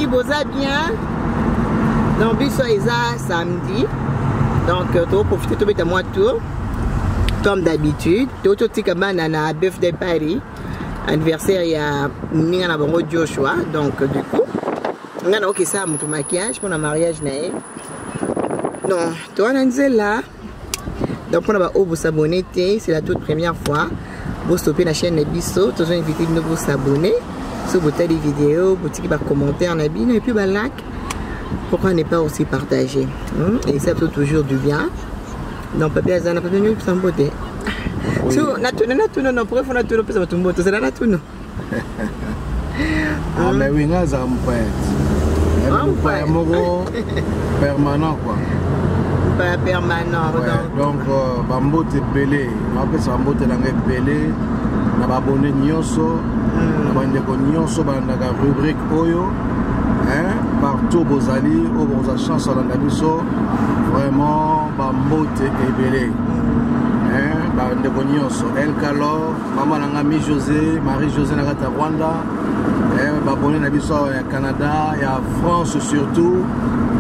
famille, vous êtes bien? Donc, biso est samedi. Donc, tu vas profiter de moi tout. Comme d'habitude. Tu vas tout na birthday party. Anniversaire, il y a Mounina Joshua. Donc, du coup, on a ok ça, mon maquillage pour le mariage. Non, toi, on est là. Donc, on va vous abonner. C'est la toute première fois. Vous stoppez la chaîne Bisso. Vous avez invité de vous abonner. Si vous avez des vidéos, vous avez des commentaires, et puis vous like. Pourquoi ne pas aussi partager? Et ça fait toujours du bien. Donc, papa, ça n'a pas venu sans beauté. Si on a tout, non, pourquoi on a tout, c'est tout beauté, c'est là tout, non? Ah, mais oui, là, ça me fait. Permanent, quoi. Pas permanent. Donc, Bambote Belé, après ça, Bambote Langue Belé, on a abonné Nyonso, on a Nyonso, on a rubrique Oyo. Partout Bozali, au Boza chance dans la biso, vraiment Bambote et Belé. El Calor, Maman Nangami José, Marie-José Nagata Rwanda, Babone Nabiso au Canada et en France surtout,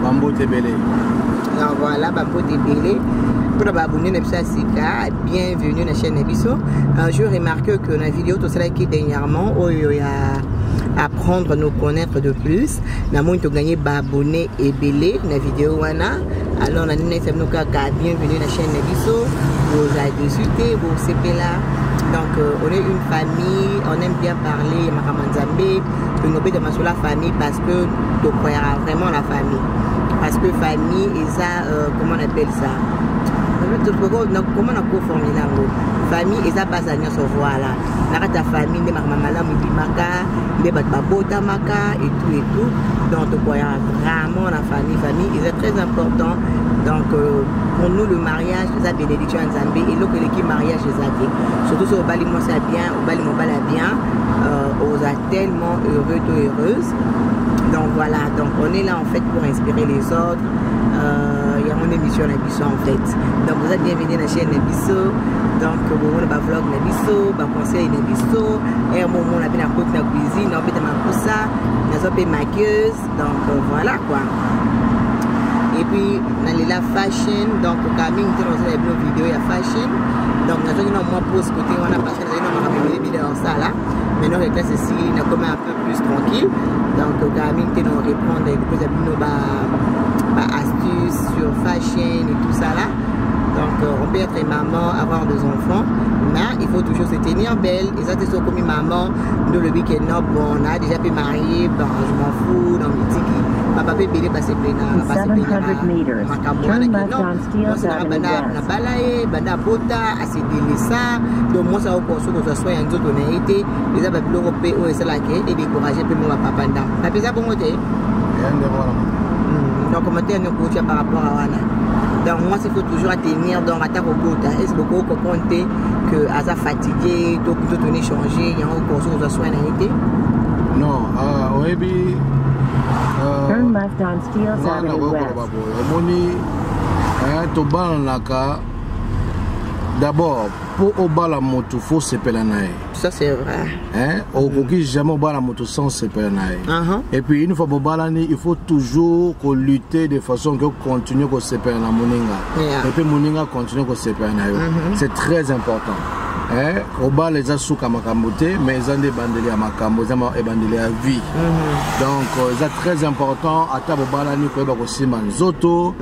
Bambote et Belé. Alors voilà, Bambote et Belé. Pour abonner à Sika, bienvenue à la chaîne Nabiso. Je remarque que la vidéo, tout cela qui dernièrement, apprendre à nous connaître de plus. Nous avons gagné abonné et belé dans la vidéo. Alors, nous avons bienvenue à la chaîne Nabiso. Vous avez discuté, vous êtes là. Donc, on est une famille, on aime bien parler. Nous sommes la famille parce que nous croyons vraiment la famille. Parce que famille, et ça, comment on appelle ça? Comment on a formulé famille et ça base à nous voilà la ta famille de mamala maka de babota maka et tout donc voilà vraiment la famille est très important. Donc pour nous le mariage c'est la bénédiction en Zambie et le l'équipe mariage c'est surtout sur au Bali moi c'est bien au Bali mon bala bien on a tellement heureux et heureuse. Donc voilà, donc on est là en fait pour inspirer les autres. Il y a mon émission Nabiso en fait. Donc vous êtes bienvenue à la chaîne Nabiso. Donc vous avez un vlog Nabiso, un conseil Nabiso. Et un moment on a bien la côte de la cuisine, on a bien ma poussa, on a bien maquilleuse. Donc voilà quoi. Et puis on a la fashion. Donc quand même on a une vidéo il y a fashion. Donc on a une moi pose côté on a passé une vidéo en ça là. Maintenant les classes ici on a comme un peu plus tranquille. Donc quand même on répondre avec plus astuces sur fashion et tout ça là. Donc on peut être maman, avoir des enfants, mais il faut toujours se tenir belle. Et ça c'est sûr comme maman, nous le week-end, bon, on a déjà pu marier, bon, je m'en fous, dans le tiki. Ma papa est belé passer plein à passer plein à Macabouana qui non, moi c'est la balaye, banda bota, assez délaissant. Donc moi ça va pour que ce soit un autre honnêteté. Les gens veulent l'Européen ou c'est là qui est découragé pour moi papa ndam. Papa ça bon côté. Donc commentaire nous coach par rapport à Wana. Donc moi il faut toujours tenir dans la table au bout. Est-ce que vous comptez que Asa fatigué, donc tout on est changé, il y a encore chose à soigner été? Non, oui. Turn left on Steels Avenue West. D'abord, pour Obala moto, il faut se pelanaï. Ça c'est vrai. Au Gogi, jamais Obala moto sans se pelanaï. Et puis, une fois Obalani, il faut toujours lutter de façon que continue à se pelanaï Moninga. Et puis, Moninga continue à se pelanaï. C'est très important. Obala les a sous Kamakambote, mais ils ont des bandeliers à Makambo, ils ont des bandeliers à vie. Donc, c'est très important. À table Obalani, il faut aussi Manzoto.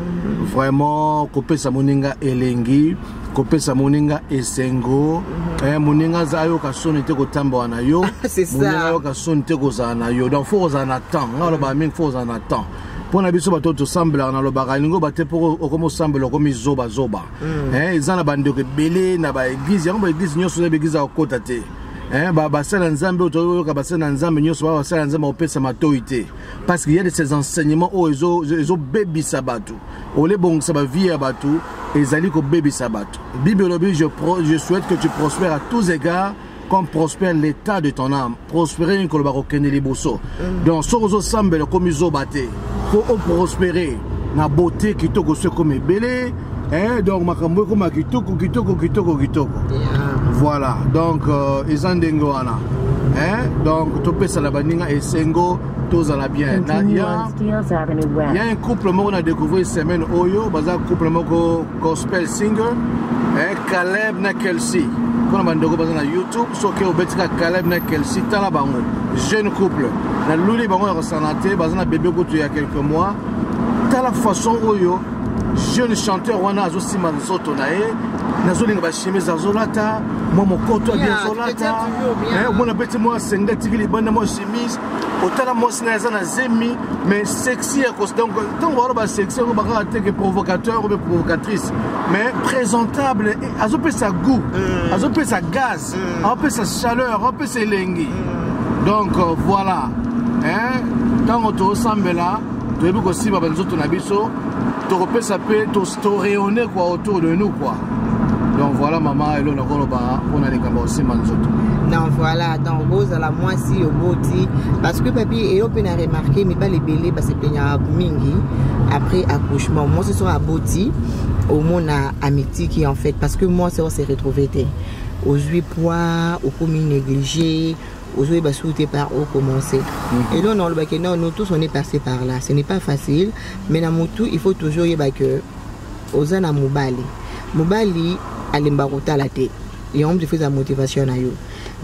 Vraiment, couper sa Moninga Elengi. Kopesa moninga esengo moninga zayo ka sonite ko tamba na yo moninga yo ka sonite ko za na yo donc faut en attendre ngalo ba min faut en attendre pour na biso bato to sembler na lo bakalingo bate pour comme sembler comme zoba ezana bande ko belé na ba église yango ba église nyoso na église a kota te basala nzambe oto ka basala nzambe nyoso ba basala nzambe opesa matoité parce qu'il y a de ces enseignements où ils ont baby sabato ole bon ça va vie abato ezali ko baby sabato Bible je souhaite que tu prospères à tous égards comme prospère l'état de ton âme prospérer une kolobako keneli boso donc sozo sambele comme izo baté faut prospérer na beauté kitoko se comme belé donc makambo comme kitoko voilà donc ils en dengoana Donc, tu peux ça la baninga et sengo, tous à la bien. Il y a un couple qu'on a découvert cette semaine, Oyo, un couple gospel singer, Caleb na Kelsey. Quand on a découvert sur YouTube, sur Caleb na Kelsey, jeune couple. La Luli Bango est ressentie, un bébé il y a quelques mois. Dans la façon Oyo, jeune chanteur, on a aussi Manzoto nae. Nazolinga ba chemise azolata moi mon koto bien azolata moi na beti moi senga tikili banda moi chemise otala moi sinaza na zemi mais sexy à cause donc on va sexy on va rater que provocateur ou provocatrice mais présentable azope sa goût azope sa gaz azope sa chaleur azope sa lengi donc voilà hein quand on te ressemble là tu es aussi ba banzoto na biso tu repères ça peut te rayonner quoi autour de nous quoi. Donc voilà maman et là on a les gars aussi manzoto. Non voilà donc rose à la moitié au boti parce que papi et on peut remarquer mais pas les bélés parce que il y a mingi après accouchement moi ce soir à boti au monde à amitié qui en fait parce que moi c'est on s'est retrouvé aux 8 poids au commis négligé aux yeux basoutés par où commencer et là on le bac non nous tous on est passé par là ce n'est pas facile mais dans mon tout il faut toujours y que aux ana mobali alimbaruta la tête et on me fait la motivation à eux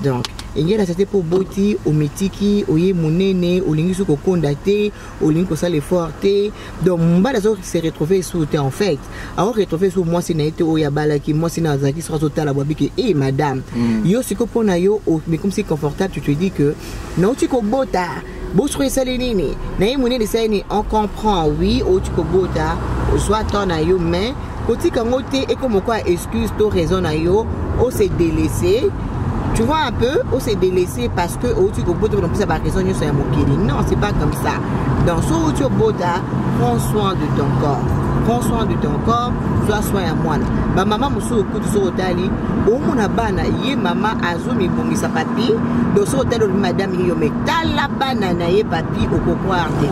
donc il y a c'était pour boti au mitiki au yé monene au lingi ko kondaté au lingi ko ça les forté donc mbala zo se retrouver sous en fait alors retrouver sous moi c'est naité au ya balaki moi c'est nazaki sur total la bobiki et madame yo siko pona yo mais comme c'est confortable tu te dis que non tu ko bota bosre salinini na yé monene c'est on comprend oui au tu ko bota soit ton ayo mais côté kangote et comme quoi excuse to raison ayo on s'est délaissé. Tu vois un peu, on s'est délaissé parce que tu as raison, non, c'est pas comme ça. Dans ce tu prends soin de ton corps. Prends soin de ton corps, sois soin à moi. Ma maman me souhaite que tu sois au tali. Au mon abana, yé maman azumi bongi sa papi. Dans ce hôtel, madame yome talabana na yé papi au coco arte.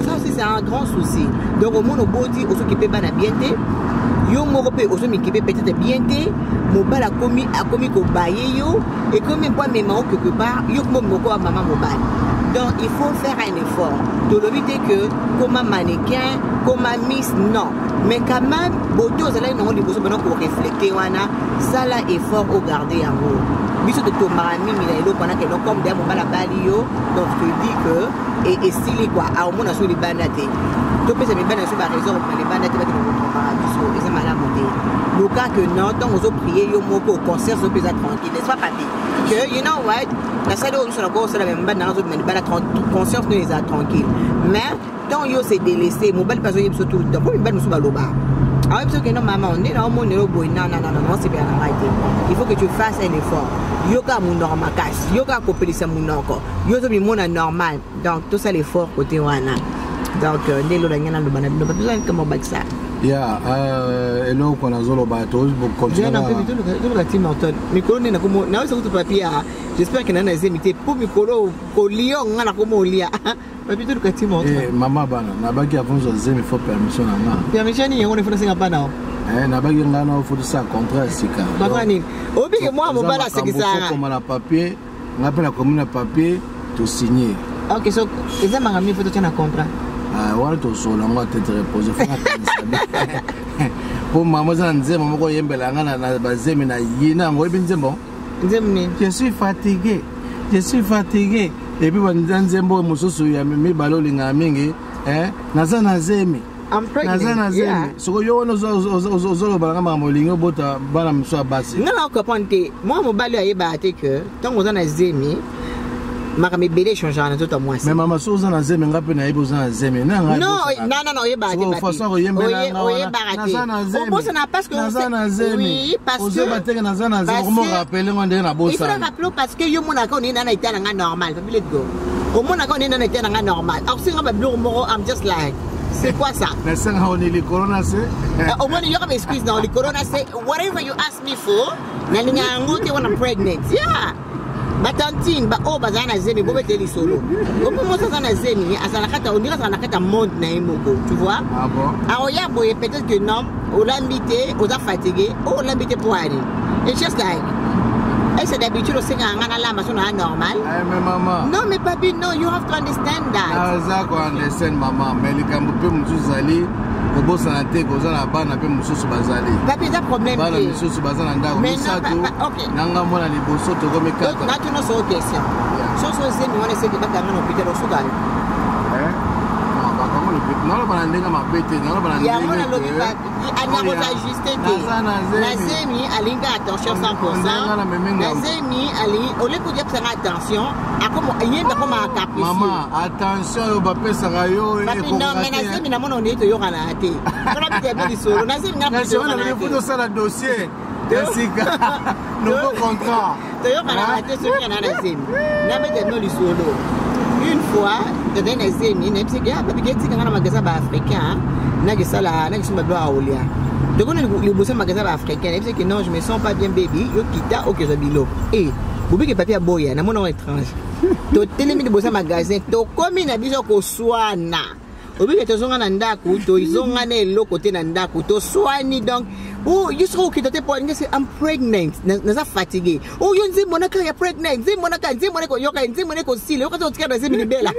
Ça aussi, c'est un grand souci. Donc, au monde au body, au qui peut bien bien. Yo morope ozo mikipe peut-être bien té mobile a commis ko baye yo et comme moi mes mains quelque part yo ko moko maman mobile donc il faut faire un effort de l'éviter que comme un mannequin comme un miss non mais quand même beauté aux élèves non besoin maintenant pour refléter wana ça là effort au garder en haut biso de tomarami milelo pendant que donc comme des mobile bali yo donc je te dis que et style quoi à au monde sur les banaté tu peux se mettre sur la raison pour les banaté va te montrer et c'est malade le cas que non tant aux prier yo moko concert so peut être tranquille n'est-ce pas papi que you know what la salle où sur la course la même banato mais la conscience nous les a tranquille mais tant yo c'est délaissé mobile pas yo surtout donc pour une bonne sur loba ah parce que non maman on est là au monde no boy non c'est bien arrêté il faut que tu fasses un effort yo ka mon normal casse yo ka copelisa mon encore yo so bi mon normal donc tout ça l'effort côté wana donc nelo la ngana no bana no pas besoin comme bac ça ya elo ko na zolo ba to bo continuer na tout la team Norton mikolo na komo na so tout papier j'espère que nana ezemité pour mikolo ko lion ngana komo lia papier tout la team Norton mama bana na baki avant zo zemi faut permission na permission ni on faut singa bana na baki ngana faut ça contrat sika bakani obi que moi mo bala sekisa comme na papier ngapela comme na papier to signer OK so ezema ngami faut tena contrat wala to solo ngo tete reposer fa pour maman za nzema moko yembela ngana na bazemi na yina ngo ibinzembo nzemni je suis fatigué et puis banzembo mususu ya mi balolinga mingi naza na zemi soko yo no zo balanga mamolingo bota bana mso basi ngala ko ponte moi mo bali ayeba te que tango za na zemi makame belé changer na tout à moi mais maman soza na zemi ngape na yebo za na zemi na nga non yeba te façon yembela on pense na parce que na zemi oui parce que bateka na zana zemi comment rappeler ngondé na bossa il faut rappeler parce que yo mona ko ni na ita nga normal pas let's go au mona ko ni na ita nga normal alors si ngaba bleu moro I'm just like c'est quoi ça mais ça on est le corona c'est au moins il y a pas excuse dans le corona c'est whatever you ask me for na linga ngote when I'm pregnant yeah batantine ba o bazana zemi bo beteli solo opo mo sana zemi asala kata on dirait ça na kata monde na imoko tu vois ah bon alors ya boye peut-être que non on l'a invité on a fatigué on l'a invité pour aller it's just like c'est d'habitude aussi quand on a la maison normal. Mais maman. Non, mais papi, no, you have to understand that. Ça qu'on understand maman, mais les Cambopé nous allés. Kobo sanate koza na bana pe mususu bazali. Papi za problème. Bana mususu bazana ndako. Mais non, OK. Nanga mona liboso to comme kaka. Na tu no so question. So zemi wana se debata ngana opite lo suka. Non, on va aller dans ma bête, non, on va aller. Il y a un lobby à ajuster. Nazemi alinga attention 100%. Nazemi ali au lieu de dire attention, à comment yenda comme à caprice. Maman, attention au bapé sarayo et non, mais Nazemi na mon onete yo kana ate. Quand tu es bien solo, Nazemi na pas. On faut de ça le dossier. Jessica, nouveau contrat. Tu yo kana ate sur kana Nazemi. Na mete no li solo. Une fois, dans un Nazemi, n'a pas dit papi qu'est-ce que dans magasin africain, n'a que ça là, n'a que ça me doit oulia. Donc on est le bossé magasin africain, il dit que non, je me sens pas bien baby, yo kita OK je bilo. Et vous que papi a boya, na mon nom étrange. To télémi de bossé magasin, to comme na biso ko swana. Obi que to zonga na ndako, to izonga na lo côté na ndako, to swani donc. Oh, you saw que I'm pregnant. Naza fatigué. Oh, you nzi monaka ya pregnant. Nzi monaka yoka nzi moneko sile. Yoka to tika nzi minibela.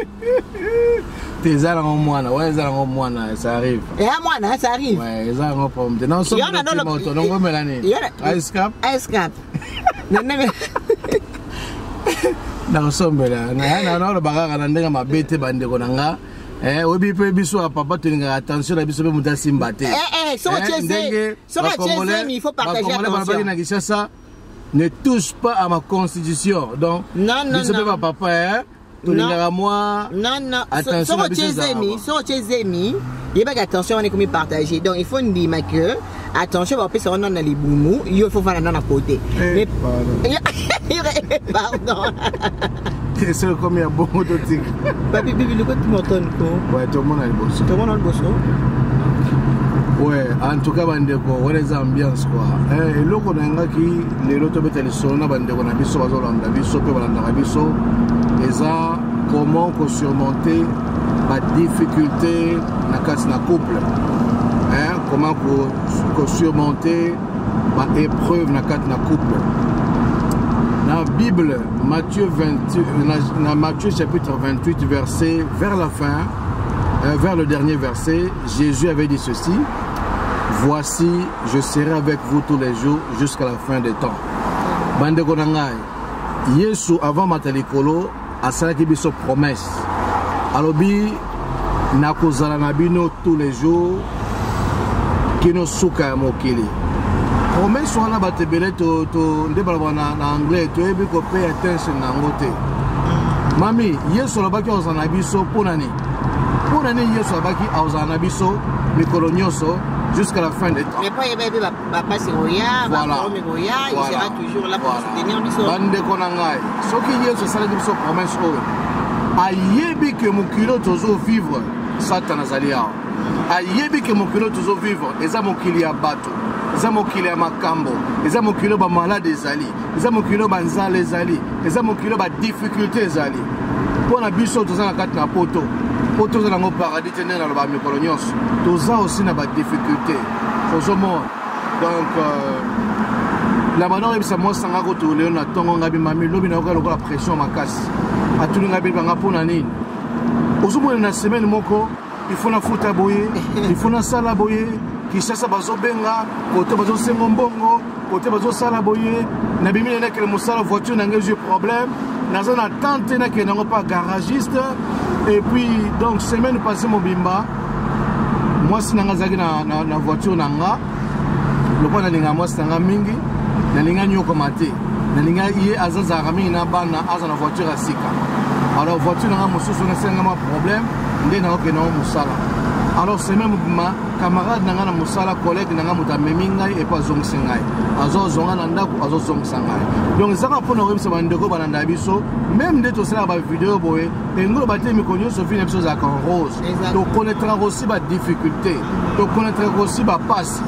Tezala ngomwana, ouais zala ngomwana, ça arrive. Eh mwana, ça arrive. Ouais, zala ngopom. Non so moto, non ngomelani. Ice cap. Ice cap. Nene. Na sombela. Na bagara na ndenga mabete bandeko nanga. Obi pe biso papa tuninga attention na biso pe muta simbate. So il faut partager attention. Ça ne touche pas à ma constitution. Donc non papa tuninga moi. Non. Attention na biso. So chezemi, il va attention on est comme partager. Donc il faut dire que attention va passer on dans les boumou, il faut faire dans la côté. Mais pardon. C'est comme il y a beaucoup de trucs. Papi, le côté montonne quoi. Ouais, tout le monde a le boss. Tout le monde a le boss. Ouais, en tout cas, bandeko, on les ambiance quoi. Et là, on a qui les autres bêtes les sons, bandeko na biso, bazolanda biso, pe balanda biso. Et ça, comment surmonter la difficulté na casse na couple. Comment surmonter la épreuve na casse na couple. Dans la Bible, Matthieu chapitre 28, verset, vers la fin, vers le dernier verset, Jésus avait dit ceci: voici, je serai avec vous tous les jours jusqu'à la fin des temps. Bande konangai, Yesu avant matalikolo, asalaki biso promesse. Alobi, nakozala na bino tous les jours, kino suka ya mokili. Promesse wana batebele to ndebala na anglais to ebi ko pay attention na ngote. Mami, Yesu lobaki ozana biso ponani. Ponani Yesu lobaki ozana biso mikolo nyonso jusqu'à la fin des temps. Mais pas yebe papa Siroya, papa Omegoya, il sera toujours là pour soutenir biso. Bande konangai. Soki Yesu sala biso promesse o. Ayebi que mokilo tozo vivre Satan azalia. Ayebi que mokilo tozo vivre eza mokili ya bato. Eza mokili ya makambo, eza mokili ba malade ezali, eza mokili ba nzala ezali, eza mokili ba difficulté ezali. Pona biso toza na kati na poto za nango paradis tene na ba mikolo nyonso. Toza aussi na ba difficulté. Ozomo. Donc la manora bisa mo sanga ko to leo na tongo ngabi mami lobi na ko la pression makasi. Atuli ngabi banga pona nini? Ozomo na semaine moko, il faut na futa boye, il faut na sala boye. Kisasa bazo benga, côté bazo sengo mbongo, côté bazo sala boye, na bimi na que musala voiture na ngezi problème, na zone attente na que n'ont pas garagiste et puis donc semaine passée mobimba, moi si na ngazaki na voiture na nga, le point na linga moi sanga mingi, na linga nyoko mate, na linga yé azaza rami na bana azana voiture asika. Alors voiture na nga mususu na senga ma problème, ndé na que na musala. Alors c'est même ma camarade nanga na musala collègue nanga muta memingai et pas zongsengai azo zonga na ndako azo zongsangai donc ça pour nous remettre bandeko bananda biso même de tout ça ba vidéo boye et ngolo baté mi konyo so fine chose à en rose donc connaîtra aussi ba difficulté donc connaîtra aussi ba passe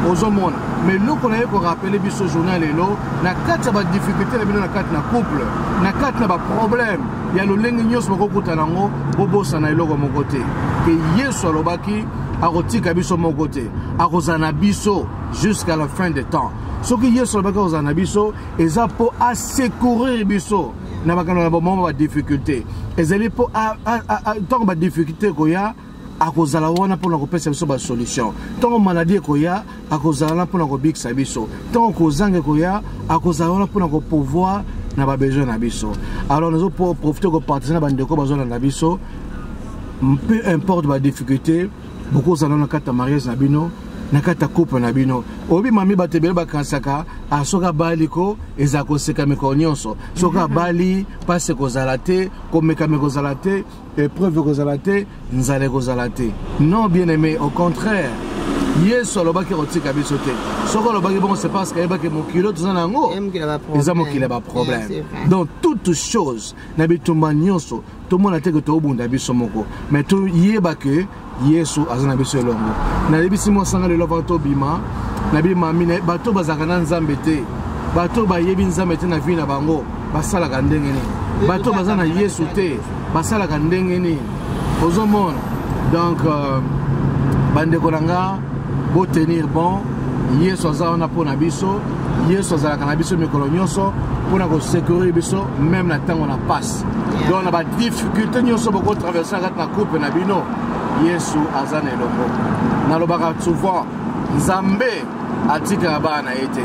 aux hommes mais nous connaît pour rappeler biso journal lelo na kati ba difficulté na bino na kati na couple na kati na ba problème ya lo lengi nyos moko kutana ngo bobosa na eloko moko te que Yesu alobaki akotika biso moko te akozana biso jusqu'à la fin des temps Ce qui est sur le bac aux anabiso, et ça pour secourir biso. N'a pas qu'un moment de difficulté. Et ça pour tant de difficulté qu'il y a, à cause de la wana pour nous passer sur la solution. Tant de maladies qu'il y a, à cause de la pour nous big sabiso. Tant de causes qu'il y a, à cause de la wana pour nous pouvoir n'a pas besoin d'abiso. Alors nous pour profiter de partager dans de quoi besoin d'abiso. Peu importe la difficulté, beaucoup de gens qui ont mariage nabino. Nakata coupe nabino obi mami batebele bakansaka asoka baliko ezako seka mekonyonso soka bali passe kozalate komeka mekozalate épreuve kozalate nzale kozalate non bien aimé au contraire yeso lobaki rotika bisote soko lobaki bon c'est parce que baki mokilo tuzanango eza mokile ba problème donc toute chose nabitumba nyonso tout le monde a été que tout bunda biso moko mais tout yeba que yesu azana biso elongo na lebisi mo sanga le lovanto bima na bi mamine bato bazakana nzambe te bato bayebi nzambe te na vie na bango basala ka ndenge ni bato bazana yesu te basala ka ndenge ni ozomona donc bande konanga bo tenir bon yesu azana pona biso yesu azala kana biso mikolo nyonso pona ko sécuriser biso même na tango na passe donc on a ba difficulté nyonso boko traverser na coupe na bino Yesu azana elongo nalobaka souvent nzambe atika bana ete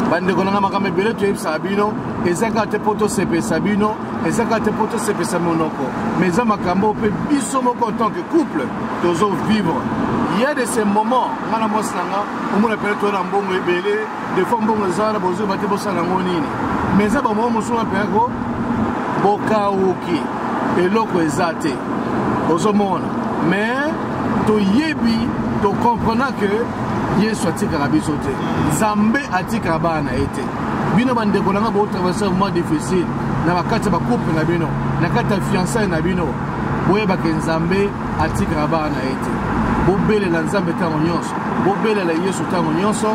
bande konanga makamba bele to yebisa bino ezaka te poto sepe sabino ezaka te poto sepe samonoko mais za makambo pe biso moko en tant que couple tozo vivre. Il y a de ces moments ngana mosanga omona pele to na mbongo ebele de fois mbongo zara bozo bate bosana ngonini mais za ba momo sona peko boka oki eloko ezate ozomona. Mais to yebi to comprendre que Yesu atika biso te Nzambe atika bana ete bino bande kolanga bo traverser un moment difficile na bakati ba couple na bino na kata fiançailles na bino boyeba ke Nzambe atika bana ete bo bele na Nzambe tango nyonso bo bele la Yesu tango nyonso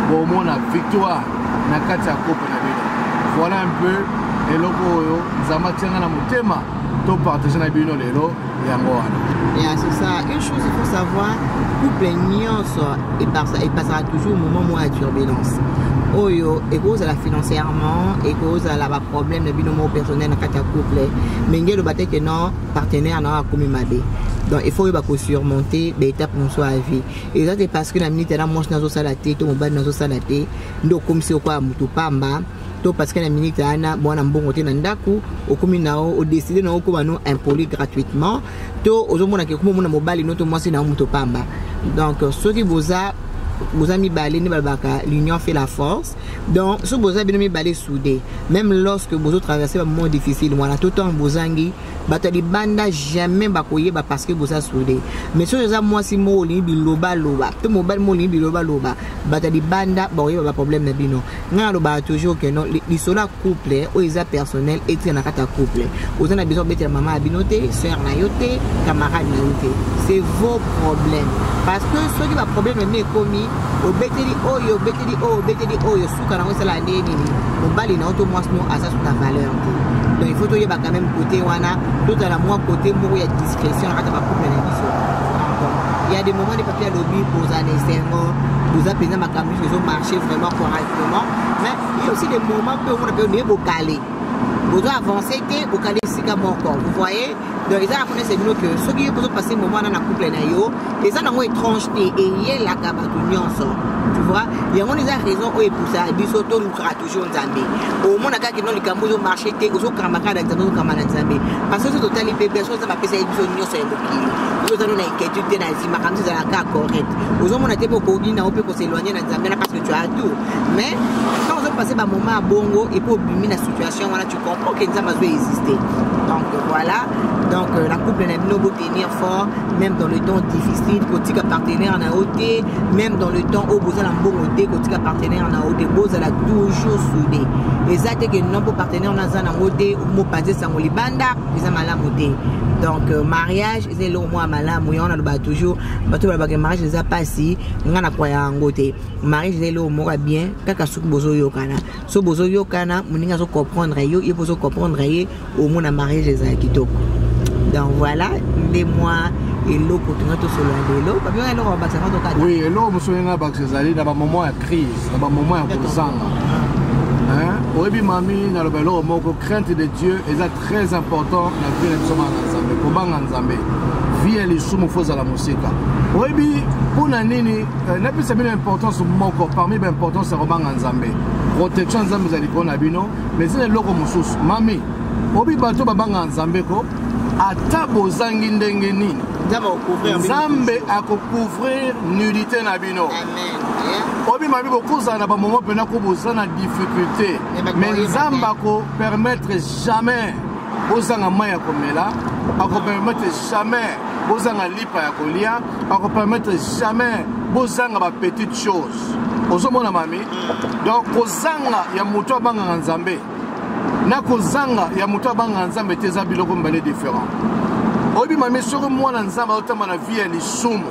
bo mona victoire na kata couple na bino. Voilà un peu eloko oyo Nzambe tianga na motema to partager na bino lelo yango wana. Et c'est ça, une chose il faut savoir, couple nyonso et passera toujours au moment où il y a turbulence. Oyo, et cause la financièrement, et cause la problème de binomo personnel dans le couple. Mais il y a le bataille que non, partenaire n'a pas commis ma bé. Donc il faut surmonter des étapes pour soi à vie. Et ça c'est parce que la minute là, moi je n'ai pas salaté, tout mon bas n'a pas salaté, donc comme si au quoi mutu pamba. To parce que la minute ana bona mbongo na ndaku okumi nao o décider na okoma no impoli gratuitement to ozomona ke kuma mona mobali no to mwasi na muto pamba. Donc ceux qui vous ami balé ni balbaka l'union fait la force. Donc ce boza bien mi balé soudé même lorsque vous traversez un moment difficile moi tout temps bozangi batali banda jamais bakoye ba parce que boza soudé mais ce ça moi si mo li biloba loba to mobile mo li biloba loba batali banda boye ba problème na bino ngalo ba toujours que non li sola couple ou isa personnel et na kata couple vous avez besoin de maman abinoté sœur na yoté camarade na yoté c'est vos problèmes parce que ceux qui va problème mais commis au beteli oyo suka na ngosala ndeni mobali na auto moi no asa sur ta valeur donc il faut to yeba quand même côté wana tout à la moi côté mo ya discrétion na kata ba couple na biso. Il y a des moments de papier à lobby pour aller serment vous appelez ma camus ils ont marché vraiment correctement mais il y a aussi des moments que on appelle ne bocalé vous doit avancer au calé sika moko vous voyez. Donc ils ont appris que ceux qui ont passé un moment dans la couple ils ont une étrangeté et il y a la gabadounion. Tu vois, il y a une raison où ils poussent à bisoto lucra toujours en Zambie. Au moins, il y a qui ont le marché, ils ont kamaka d'examen au Kamana Zambie. Parce que c'est total, les personnes qui ont passé une zone sur le bouquet. Nous avons une inquiétude dans les images, nous avons un cas correct. Aux hommes, on a été beaucoup d'îles, on peut s'éloigner dans Zambie parce que tu as tout. Mais quand on a passé un moment à Bongo et pour oublier la situation, voilà, tu comprends que Zambie doit exister. Donc voilà. Donc la couple n'a pas tenir fort, même dans le temps difficile, côté partenaire en AOT, même dans le temps où vous avez un bon côté, côté partenaire en AOT, vous avez toujours soudé. Et ça, c'est que non pour partenaire en AOT, ou passer sans les banda, ils ont mal à donc mariage, c'est le mois malam, on a toujours, le mariage, ils ont passé, on a quoi en côté. Mariage, c'est le mois bien, kaka souk bozo yokana. So bozo yokana, mon n'inga so comprendre yo, il faut so comprendre au moins un mariage, les a kitoko. Donc voilà, des mois et l'eau pour tout solo l'eau pas bien l'eau va ça donc oui l'eau monsieur na ba cesali dans un moment de crise dans un moment de kozanga hein oyebi mami na lobelo moko crainte de Dieu est très important na vie de soma nzambe ko banga nzambe vie les sumo foza la musika oyebi pona nini na pisa bien importance moko parmi bien importance c'est banga nzambe protection nzambe za likona bino mais c'est loko mususu mami obi bato babanga nzambe ko ata bozangi ndenge nini nzambe akocouvrir nudité na bino obi mami bokuza na bamomo pena ko bozana difficulté mais nzambe ako permettre jamais bozanga maya komela ako permettre jamais bozanga lipa ya kolia ako permettre jamais bozanga ba petite chose ozomona mami donc kozanga ya muto abanga nzambe na kozanga ya muto abanga nzambe teza biloko mbale différent obi mami soko mwana nzambe otama na vie ya lisumu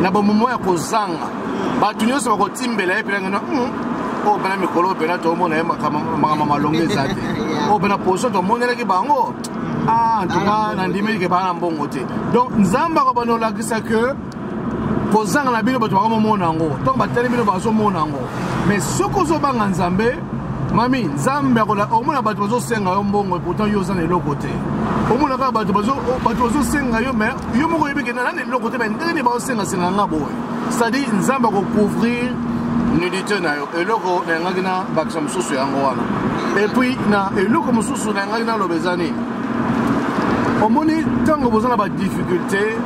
na bamomo ya kozanga bato nyonso bakotimbela ye pena ngena o bana mikolo pena to mona ye makama malonge zate o bana position to monelaki bango en tout cas na ndimi ke bana mbongo te donc nzamba ko bana olakisa que kozanga na bino bato bakomona ngo donc batali bino bazomona ngo mais soko zobanga nzambe mami nzambe akola omona bato bazosenga yo mbongo pourtant yo zana eloko te omona kaka bato bazosenga yo mais yo moko yebi ke na eloko te mais ndenge bazosenga senga nga boye c'est-à-dire nzambe akocouvrir nudité na yo eloko na ngaki na bakisa mosusu yango wana et puis na eloko mosusu na ngaki na lobezani omoni ntango bozana ba difficulté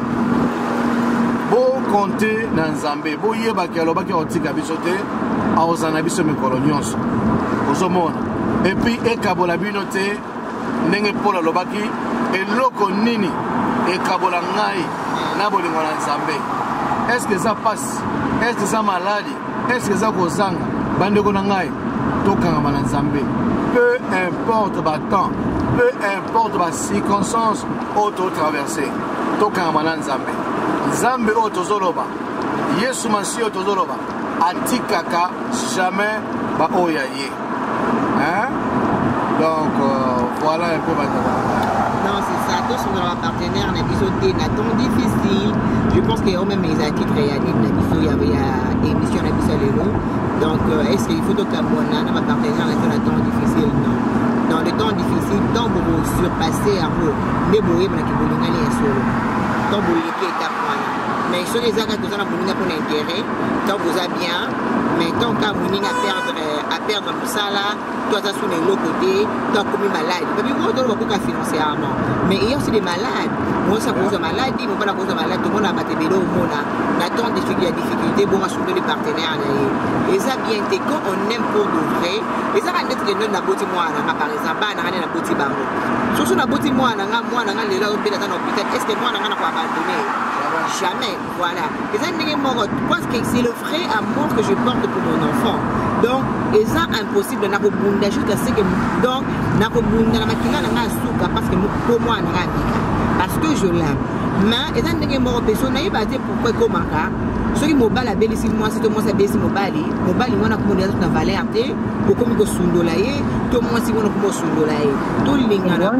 bo compter na nzambe bo yebaki alobaki otika biso te aozana biso mikolo nyonso ozomona et puis ekabola bino te ndenge Paul alobaki eloko nini ekabola ngai na bolingo na nzambe est-ce que ça passe est-ce que ça maladie est-ce que ça kozanga bandeko na ngai tokanga na nzambe peu importe ba temps peu importe ba circonstance auto traverser tokanga na nzambe nzambe auto zoloba Yesu Masihi auto zoloba atikaka jamais ba oya ye hein donc voilà un peu non c'est ça tous on a partenaire na biso te na temps difficile je pense que même les actifs réaniment na biso il y avait émission na biso lelo donc est-ce qu'il faut que mona na partenaire na temps difficile non dans les temps difficiles tant pour surpasser un peu mais boye na ki bolinga les solo tant boye qui est mais sur les actes que nous avons pour l'intérêt tant vous a bien mais tant qu'à mourir à perdre tout ça là toi ça sur les côté toi comme malade mais vous doit beaucoup financièrement mais il y a aussi des malades moi ça cause de maladie moi pas cause de malade tout le monde a battu vélo au monde là tant difficulté bon à soutenir les partenaires et ça bien été quand on aime pour de vrai et ça va être que nous na boti moi par exemple na na boti bango surtout na boti moi na les là au hôpital est-ce que moi na pas abandonner jamais, voilà. Et ça, c'est le vrai amour que je porte pour mon enfant. Donc, et ça, impossible de n'abonder jusqu'à ce que, donc, n'abonder la matinale parce que pour moi, parce que je l'aime. Mais, et ça, c'est pourquoi comment ceux qui m'ont la belle ici, moi, c'est moi, c'est belle ici, mobali, moi, on a commandé la valeur, pour comme il sundolaye, tout moi, si on a comme sundolaye, tout le monde a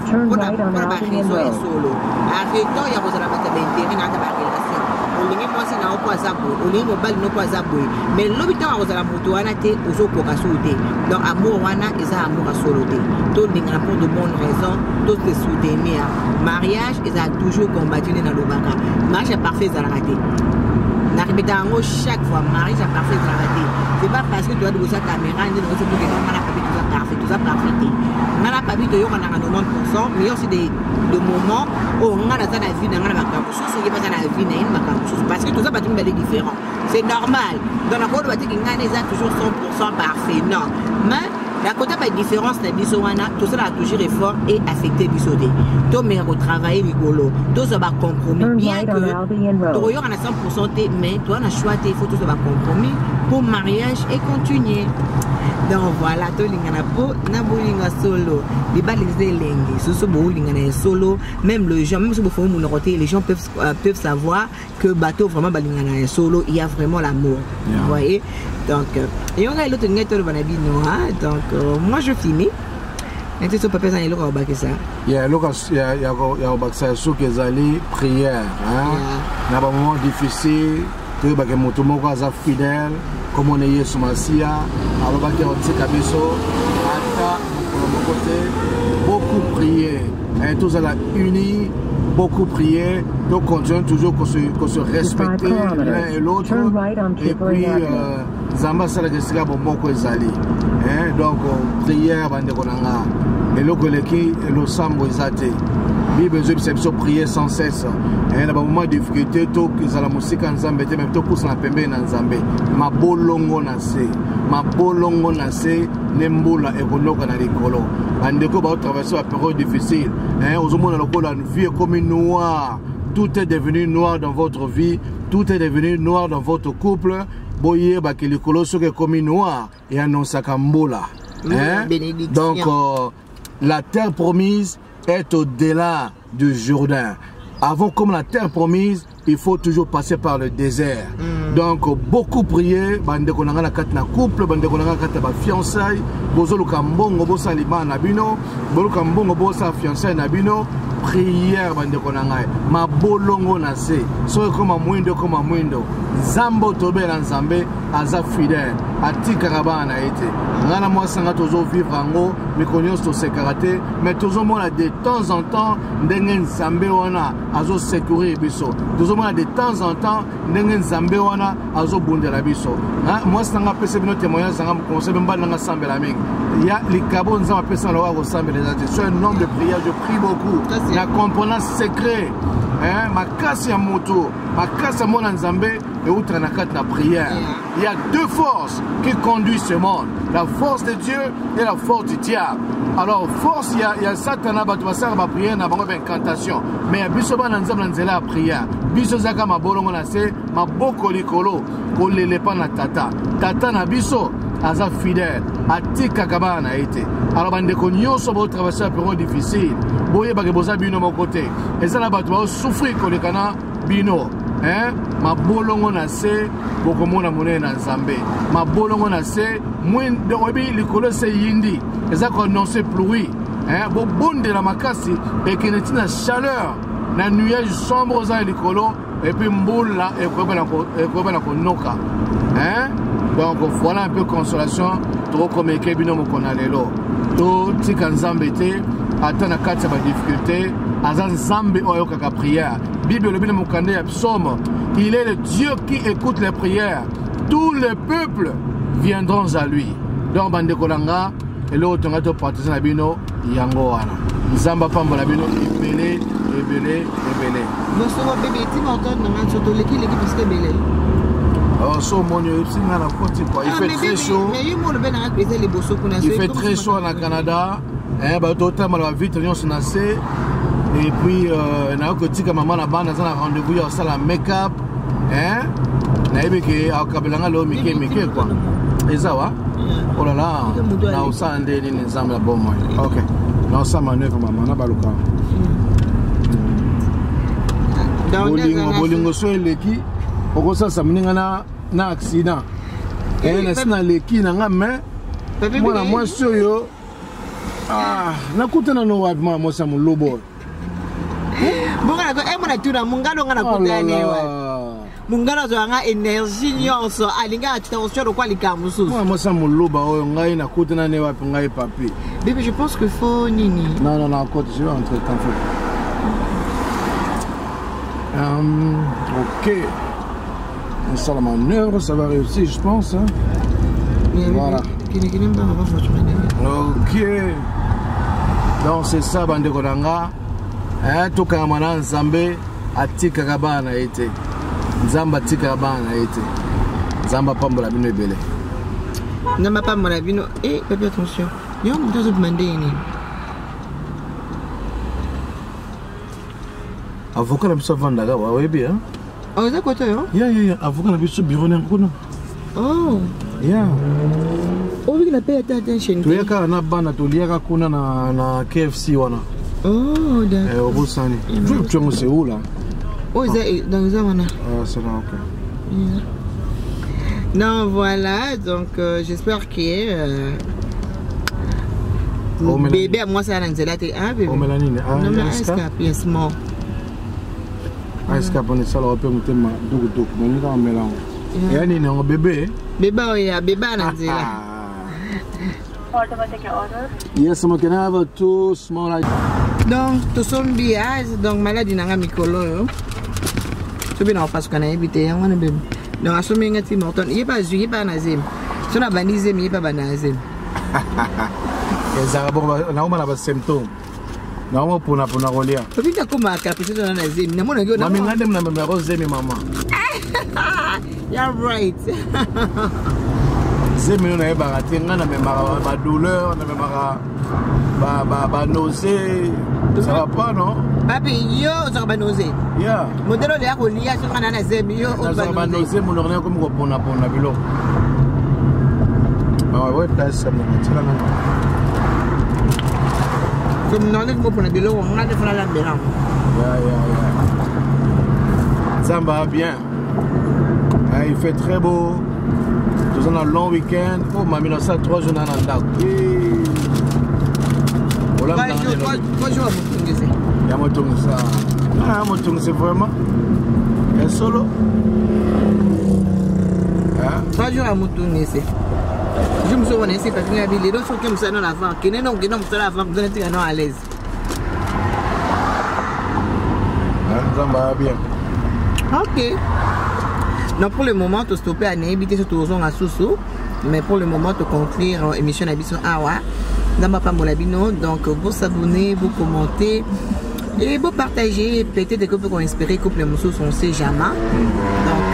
on a raison et solo. Arrêtons, il y a besoin d'intérêt dans la relation. On est moi, c'est n'a pas zabou, on est mobile, n'a pas zabou. Mais l'hôpital a la moto, on a été aux autres pour sauter. Donc, amour, on a et ça, amour à soloter. Tout le monde pour de bonnes raisons, tout les soutenir. Mariage, ils ont toujours combattu dans le bac. Mariage est parfait, ça l'a raté. Chaque fois, mariage est parfait, ça l'a raté. C'est pas parce que tu as de sa caméra, ni de ce que tu as parfait, tout ça parfait. On n'a pas vu de 90%, mais il y a aussi des moments où on a la vie dans la vie, parce que tout ça est différent. C'est normal. Dans la côte, on va dire qu'il y a toujours 100% parfait. Non. Mais la côte a une différence, tout ça a toujours effort et affecté du sauté. Tout le monde travailler rigolo. Tout ça va compromis. Bien que tu y a 100%, mais toi, on a choisi, il faut tout ça va compromis pour mariage et continuer. Donc voilà, tout le monde a solo. Les balles les solo. Même les gens, même si vous faites mon roté, les gens peuvent savoir que bateau vraiment balingana solo, il y a vraiment l'amour. Vous voyez? Donc, et on a l'autre net de Banabino. Donc, moi je finis. Et tu sais pas personne il a pas ça. Il y a ça sur que zali prière hein. Na ba moment difficile, tu ba que moto moko aza fidèle comme on est Yesu Masia, alors ba que on dit kabiso ata beaucoup prier. Et tous à la unis, beaucoup prier, donc continuons toujours qu'on se respecte l'un et l'autre. Et puis Zamba sala que c'est bon moko ezali. Donc prière bande konanga. Et le collectif et le sambo ezate. Bible besoin prier sans cesse. Et dans moment de difficulté to que la musique en Zambé même to pousse na pembe na Zambé. Ma bolongo na se nembola ekonoka na likolo. Bandeko ba traverser la période difficile. Aux hommes dans la vie est comme noire. Tout est devenu noir dans votre vie, tout est devenu noir dans votre couple. Boye ba que likolo so que comme noir et annonce kambola. Donc la terre promise est au-delà du Jourdain. Avant comme la terre promise, il faut toujours passer par le désert. Donc beaucoup prier, bande konanga na kat na couple, bande konanga kat ba fiançailles, bozo lukambongo bosa liba na bino, bolukambongo bosa fiançailles na bino, prière bande konanga. Ma bolongo na se, so comme mwindo Zambo tobe na Nzambe aza fidèle, atika kabana ete. Ngana moi sanga tozo vivre ango, mais connaissons to se karaté, mais tozo mona de temps en temps ndenge Nzambe wana azo sécuriser biso. Tozo mona de temps en temps ndenge Nzambe wana azo bundela biso. Moi sanga pese bino témoignage sanga conseil mba nanga sambela mingi. Ya likabo nzama pese na wa sambela zati. Sois un homme de prière, je prie beaucoup. La comprenance secret. Ma casse ya moto, ma casse à mon Nzambe et outre na kat na prière. Il y a deux forces qui conduisent ce monde, la force de Dieu et la force du diable. Alors force il y a Satan ba to sala ba prière na bango incantation, mais ya biso ba na Nzambe nzela prière. Biso zaka mabolongo na se maboko likolo ko lele pa na tata na biso aza fidèle atika kabana ete. Alors bande ko nyonso ba traverser la période difficile. Boye ba ke boza bino mon côté. Et ça na ba to souffrir ko le kana bino. Ma bolongo na se bokomona monene na Nzambe. Ma bolongo na se mwindo obi likolo se yindi. Eza ko annoncer pluie. Bo bonde la makasi et que netina chaleur na nuage sombre za likolo et puis mboula et ko bana ko noka. Donc voilà un peu consolation trop comme ekebino mokona lelo. To tika Nzambe te atana kati ba difficulté azan Nzambe oyo kaka prière. Bible le bien mokande psaume, il est le Dieu qui écoute les prières. Tous les peuples viendront à lui. Donc bande kolanga et l'autre ngato partisan na bino yango wana. Nzamba pamba la bino ebele. Bonsoir bébé, tu m'entends dans ma photo l'équipe parce que belé. Oh, so mon singa na koti quoi. Il fait très chaud. Il fait très chaud au Canada. Ba tota mala vite on se nasse. Et puis na koti ka maman na bana za rendez-vous ya sala make-up. Na ebeke akabelanga lo mike quoi. Ezawa. Oh là là. Na usande ni Nzambe la bomo. OK. Na sa manœuvre maman na baluka. Bolingo so eleki. Okosa sa mninga na accident. Na sina leki na ngame. Mwana mwasi oyo nakutana no wapi mwana mwasi mulobo. Mungana ko mwana tuna mungano ngana kutana mungana zo nga energie nyonso alinga attention kwa likamusu. Mwana mwasi muloba oyo ngai nakutana ne wapi ngai papi. Bébé je pense que faut nini. Non à côté je vais entrer tant OK. Ça la manœuvre, ça va réussir, je pense. Hein. Voilà. OK. Donc c'est ça, bande kolanga. Tout kamana Nzambe atika kabana ete. Nzamba atika kabana ete. Nzamba pambola bino ebele. Nzamba pambola bino. Fais attention. Yo on doit demander ni. Avocat na biso vandaga wa webi hein. Oh, c'est quoi toi? Yeah. Avocat na biso bureau na kuna. Oh. Yeah. Oh, il a payé attention. Tu yaka na bana to liaka kuna na KFC wana. Oh, d'accord. Au Bosani. Tu es c'est où là? Oh, c'est dans ça wana. Ah, c'est là OK. Yeah. Non, voilà, donc j'espère que bébé à moi ça dans la tête hein bébé. O melanine non mais escape yes mo. Escape on est ça le peut monter ma donc mon dans mélange. Et ani non bébé. Bébé oya bébé na nzela. Automatic order. Yes, I can have a 2 small. Donc to son bias donc maladie na mikolo yo. Tu bien en face qu'on a évité on a bébé. Donc assumé ngati morton, il pas nazim. So na banize mi pas banazim. Ezara bon na uma na ba symptôme. Na uma pona rolia. Tu viens comme à capucine na nazim. Na mona go na. Mami ngande na numéro zemi mama. You're right. Zemi na eba raté ngana me ma douleur, na me ba nausée. Ça va pas non? Papi yo ça va nausée. Yeah. Modelo de akolia sur kana na zemi yo on va nausée mon orné comme ko pona bilo. Ah ouais, ça me tira là. Comme non les pour bilo on a de faire la bélan. Yeah. Ça va bien. Ah, il fait très beau. Nous avons un long week-end. Oh, mamie, nous avons 3 jours dans la date. Voilà, 3 jours à Moutoungé. Il y a Moutoungé ça. Ah, Moutoungé c'est vraiment un solo. 3 jours à Moutoungé c'est. Je me souviens ici parce qu'il y a des gens qui me sont dans l'avant. Qui n'ont pas l'avant, vous êtes à l'aise. Ça va bien. Ok. Donc pour le moment, tu stoppes à n'habiter sur tout à Soussou. Mais pour le moment, tu conclure l'émission d'Abisso Awa. Dans ma femme Molabino. Donc vous s'abonner, vous commenter et vous partager. Peut-être que vous pouvez inspirer couple les morceaux, on ne sait jamais. Donc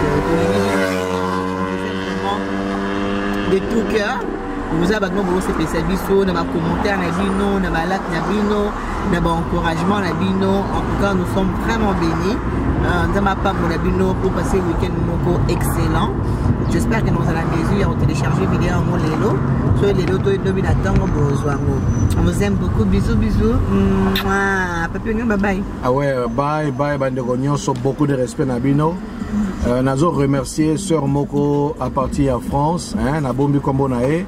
de tout cœur. Vous avez abonné pour ces services, dans commentaires, dans like, dans encouragement, en tout cas, nous sommes vraiment bénis. Dans ma part, pour passer le week-end excellent. J'espère que nous allons à la mesure de télécharger vidéo en Lélo. Sur les lotos et dominateurs, on vous aime beaucoup. Bisous. Bye bye. Ah ouais, bye. Bandegonion, sur beaucoup de respect, Nabino. Nous remercier Sœur Moko à partir en France. Nabombi Kombonae.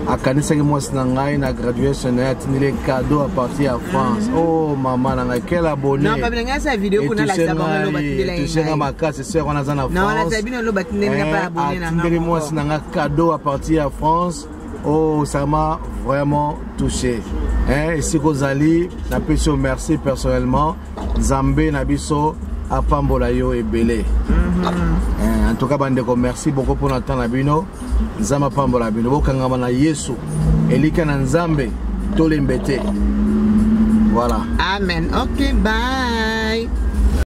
À Kanisa moi nangai na graduation na tinile cadeau à partir en France. Oh maman nanga quel abonné. Non, pas bien ça vidéo qu'on a la sabon lo batindela. Tu sais ma case c'est on a en France. Non, la sabine lo batindela pas abonné nanga. Tinile moi nanga cadeau à partir en France. Oh ça m'a vraiment touché. Et si Kozali, na pécho merci personnellement. Zambé Nabiso à Pambolayo et Belé. En tout cas, bandeko, merci beaucoup pour notre temps. Nabino, Zama Pambola Bino, Bokangama na Yesu, Elika Nzambe, Tolembete. Voilà. Amen. Ok, bye.